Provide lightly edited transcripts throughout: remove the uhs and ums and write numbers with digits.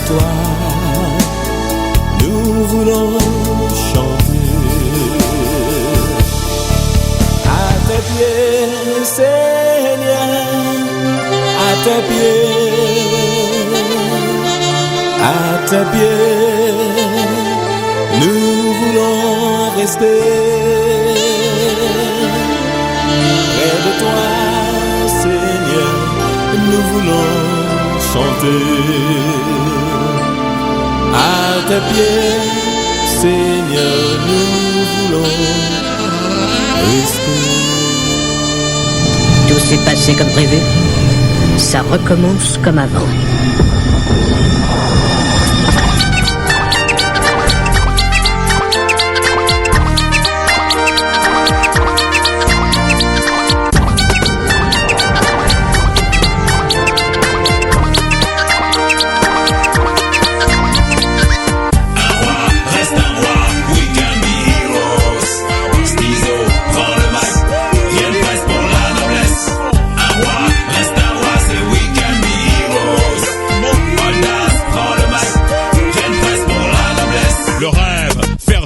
toi, nous voulons chanter. À tes pieds, Seigneur, à tes pieds, à tes pieds, nous voulons rester. Près de toi, Seigneur, nous voulons chanter. À tes pieds, Seigneur, nous voulons rester. Tout s'est passé comme prévu. Ça recommence comme avant.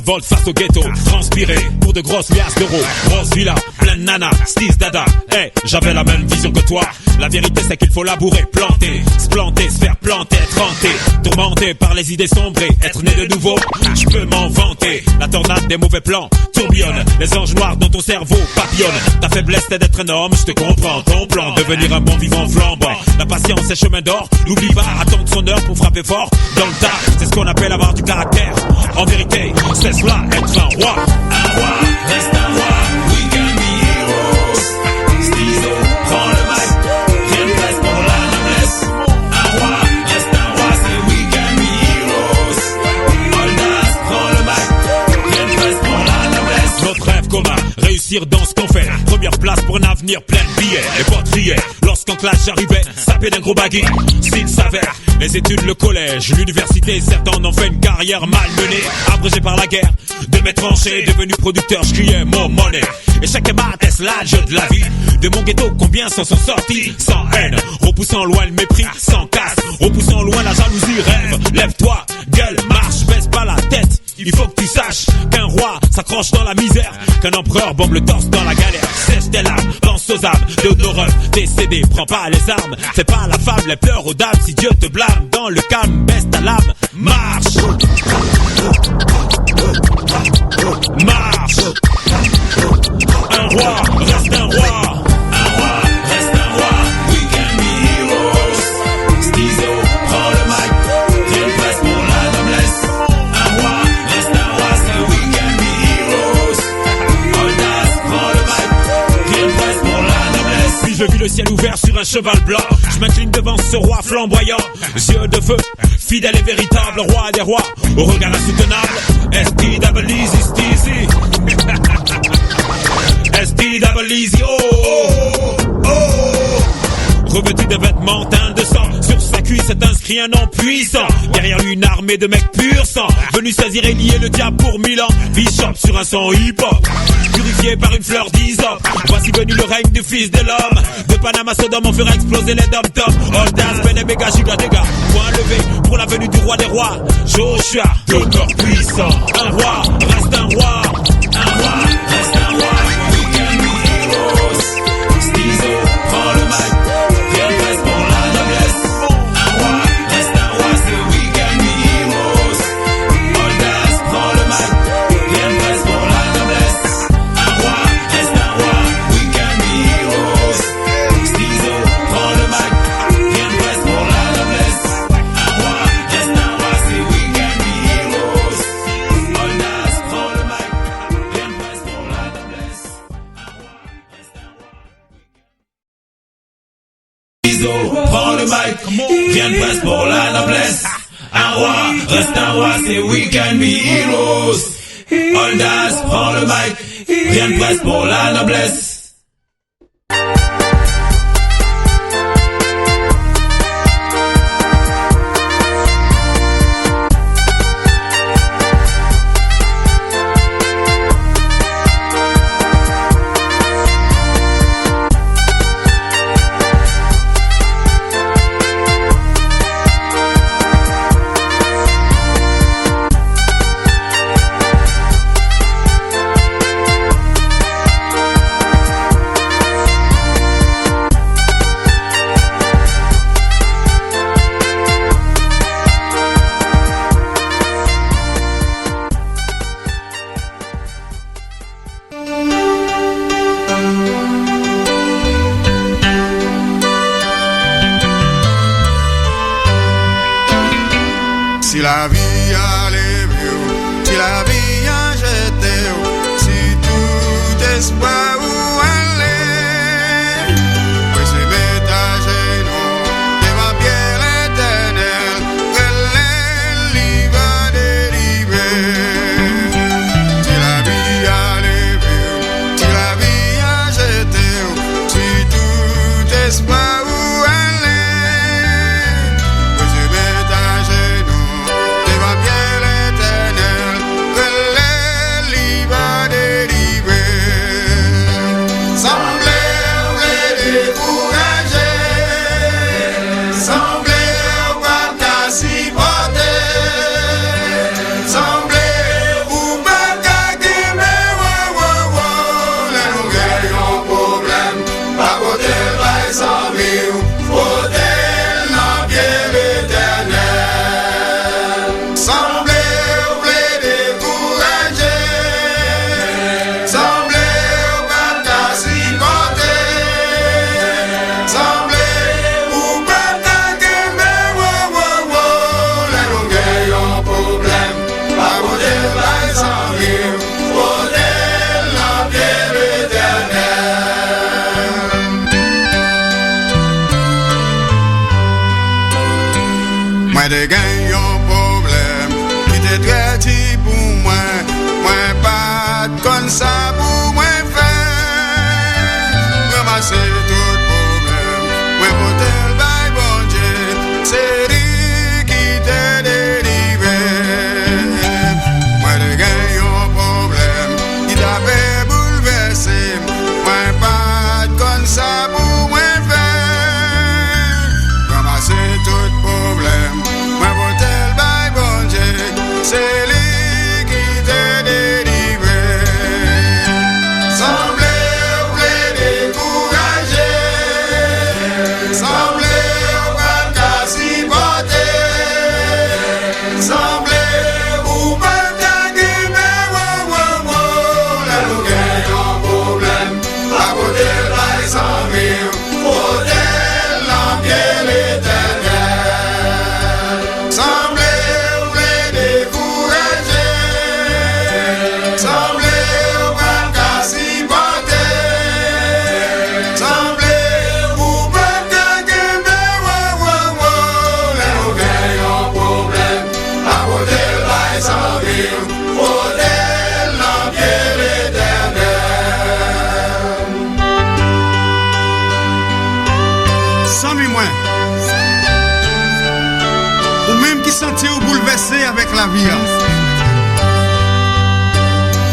Volte face au ghetto, transpiré pour de grosses liasses d'euros. Grosse villa, plein de nanas, stis dada. Hey, j'avais la même vision que toi. La vérité c'est qu'il faut labourer, planter, se planter, se faire planter, être hanté, tourmenté par les idées sombrées, être né de nouveau, je peux m'en vanter. La tornade des mauvais plans tourbillonne, les anges noirs dans ton cerveau papillonnent. Ta faiblesse c'est d'être un homme, je te comprends. Ton plan, devenir un bon vivant flambant. La patience est chemin d'or, n'oublie pas, attendre son heure pour frapper fort. Dans le tas, c'est ce qu'on appelle avoir du caractère. En vérité, c'est cela, être un roi. Un roi, reste un roi, we can be heroes. Stizo, prends le mic, rien ne reste pour la noblesse. Un roi, reste un roi, c'est we can be heroes. Oldas, prends le mic, rien ne reste pour la noblesse. Notre rêve commun, réussir dans ce qu'on fait. Première place pour un avenir plein de billets. Et pas trier, lorsqu'en classe j'arrivais, sapé d'un gros baggy. S'il s'avère, les études, le collège, l'université, certains en ont fait une carrière malmenée, abrégée par la guerre. De mes tranchées, devenu producteur, je criais mon monnaie. Et chaque mat est l'âge de la vie. De mon ghetto, combien s'en sont sortis? Sans haine, repoussant loin le mépris, sans casse, repoussant loin la jalousie. Rêve, lève-toi, gueule, marche, baisse pas la tête. Il faut que tu saches qu'un roi s'accroche dans la misère, qu'un empereur bombe le torse dans la galère. Sèche tes larmes, pense aux âmes de nos refs décédés, prends pas les armes. C'est pas la fable, les pleurs aux dames. Si Dieu te blâme, dans le calme, baisse ta lame. Marche, marche. Un roi, reste un roi. Un roi, reste un roi. We can be heroes. Stizo, prends le mic, rien ne reste pour la noblesse. Un roi, reste un roi, c'est we can be heroes. Oldas, prends le mic, rien ne reste pour la noblesse. Puis je vis le ciel ouvert sur un cheval blanc. Je m'incline devant ce roi flamboyant, yeux de feu, fidèle et véritable, roi des rois, au regard insoutenable. S-T-double-Easy, Steezy. S-T-double-Easy, oh, oh, oh. Revêtu de vêtements teints de sang, sur sa cuisse est inscrit un nom puissant. Derrière lui une armée de mecs pur sang, venu saisir et lier le diable pour 1000 ans. Bishop sur un son hip-hop, purifié par une fleur d'hysope. Voici venu le règne du fils de l'homme. De Panama Sodome on fera exploser les dom-toms. Oldas, Ben et Méga, giga dégâts. Point levé pour la venue du roi des rois. Joshua, d'auteur puissant. Un roi, reste un roi. Un roi, reste un roi. We can be heroes. Stizo, prends le mic. Rien ne reste pour la noblesse. Un roi, reste un roi, c'est we can be heroes. Oldas, prends le mic. Rien ne reste pour la noblesse. Un roi, reste un roi. We can be heroes. Stizo, prends le mic. Rien ne reste pour la noblesse. Un roi, reste un roi, c'est we can be heroes. Oldas, prends le mic. Rien ne reste pour la noblesse. Un roi, reste un roi. Stizo, prends le mic. Rien ne reste pour la noblesse. Un roi, reste un roi, c'est we can be heroes. Oldas, prends le mic. Rien ne reste pour la noblesse.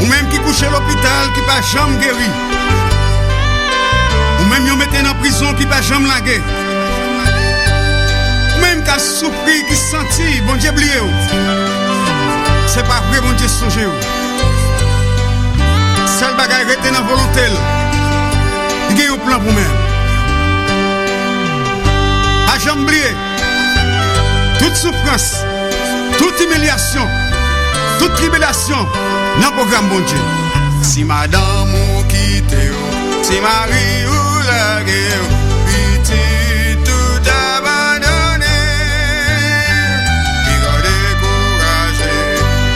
Ou même qui couche à l'hôpital, qui pas jamais guéri. Ou même qui mettez dans prison, qui pas jamais lagué. Ou même qui a souffert, qui senti, bon Dieu oublié. C'est pas vrai, bon Dieu songe. Seul bagage rete dans volonté. Il y a un plan pour moi. A jamais oublié. Toute souffrance, toute humiliation, toute tribulation dans le programme bon Dieu. Si madame ou quitte, si mari ou la guerre, petit tout abandonné, il va décourager.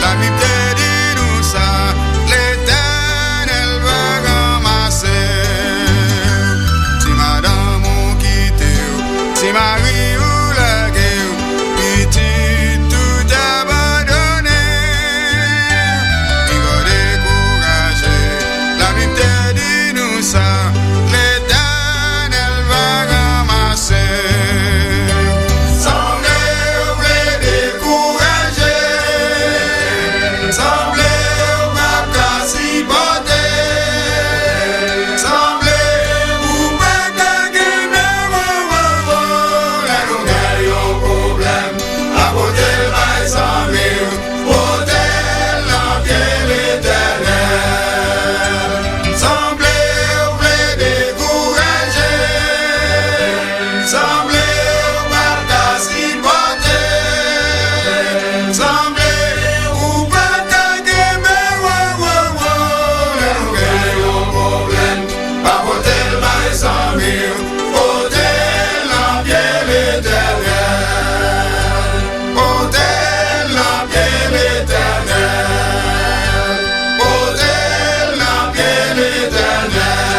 La Bible dit nous ça, l'Éternel va ramasser. Si madame ou quitte, si mari ou la guerre, petit tout abandonné, il va décourager. La Bible dit nous ça, l'Éternel va ramasser. Semblez vous décourager, semblez vous pas quasi porter, semblez vous pas gagner, la nous gagnons problème, à côté de my semblez hôtel l'empire l'éternel. Semblez vous décourager, semblez vous pas quasi porter, semblez vous pas gagner, la nous gagnons problème, à côté de my semblez hôtel l'empire l'éternel, hôtel l'empire l'éternel, hôtel l'empire l'éternel,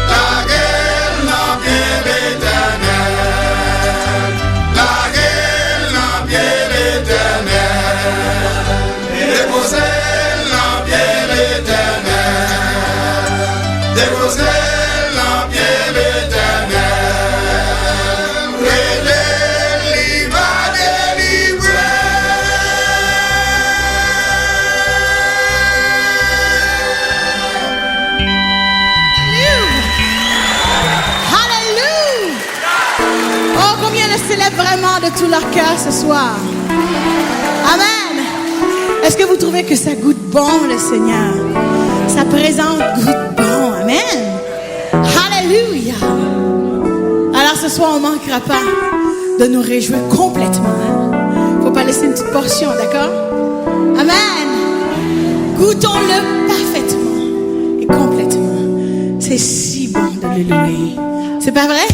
la guerre l'empire l'éternel, la guerre l'empire l'éternel, déposez l'empire l'éternel, déposez l'empire l'éternel, il va délivrer. Hallelujah! Oh, combien le célèbrent vraiment de tout leur cœur ce soir. Amen. Est-ce que vous trouvez que ça goûte bon, le Seigneur? Sa présence goûte bon. Amen. Hallelujah. Alors ce soir, on ne manquera pas de nous réjouir complètement. Il ne faut pas laisser une petite portion, d'accord? Amen. Goûtons-le parfaitement et complètement. C'est si bon de le louer. C'est pas vrai?